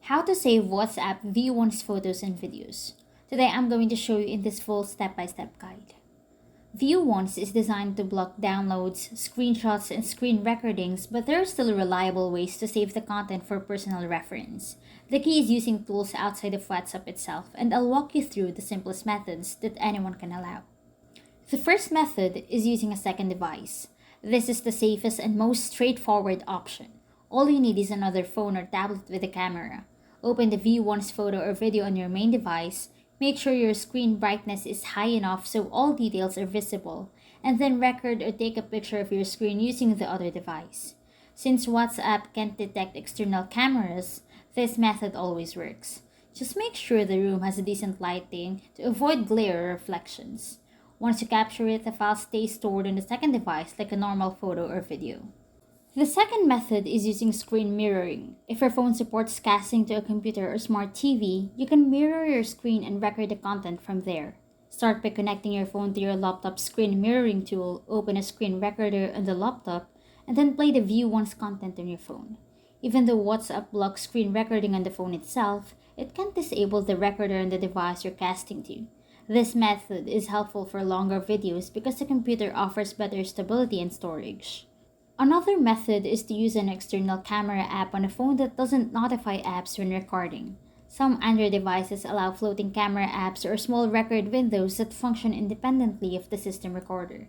How to save WhatsApp V1's photos and videos. Today I'm going to show you in this full step-by-step guide. V1's is designed to block downloads, screenshots, and screen recordings, but there are still reliable ways to save the content for personal reference. The key is using tools outside of WhatsApp itself, and I'll walk you through the simplest methods that anyone can allow. The first method is using a second device. This is the safest and most straightforward option. All you need is another phone or tablet with a camera. Open the V1's photo or video on your main device, make sure your screen brightness is high enough so all details are visible, and then record or take a picture of your screen using the other device. Since WhatsApp can't detect external cameras, this method always works. Just make sure the room has a decent lighting to avoid glare or reflections. Once you capture it, the file stays stored on the second device like a normal photo or video. The second method is using screen mirroring. If your phone supports casting to a computer or smart TV, you can mirror your screen and record the content from there. Start by connecting your phone to your laptop's screen mirroring tool, open a screen recorder on the laptop, and then play the V1's content on your phone. Even though WhatsApp blocks screen recording on the phone itself, it can't disable the recorder on the device you're casting to. This method is helpful for longer videos because the computer offers better stability and storage. Another method is to use an external camera app on a phone that doesn't notify apps when recording. Some Android devices allow floating camera apps or small record windows that function independently of the system recorder.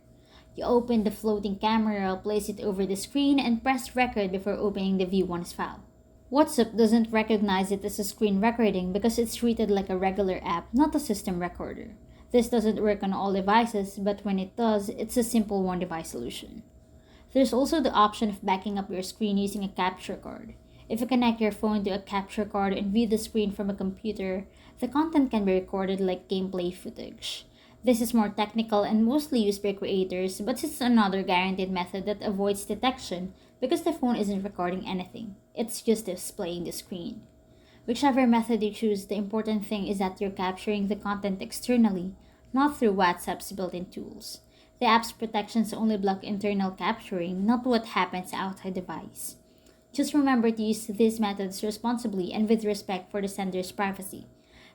You open the floating camera, place it over the screen, and press record before opening the V1's file. WhatsApp doesn't recognize it as a screen recording because it's treated like a regular app, not a system recorder. This doesn't work on all devices, but when it does, it's a simple one-device solution. There's also the option of backing up your screen using a capture card. If you connect your phone to a capture card and view the screen from a computer, the content can be recorded like gameplay footage. This is more technical and mostly used by creators, but it's another guaranteed method that avoids detection because the phone isn't recording anything. It's just displaying the screen. Whichever method you choose, the important thing is that you're capturing the content externally, not through WhatsApp's built-in tools. The app's protections only block internal capturing, not what happens outside the device. Just remember to use these methods responsibly and with respect for the sender's privacy.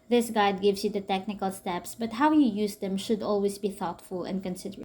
This guide gives you the technical steps, but how you use them should always be thoughtful and considerate.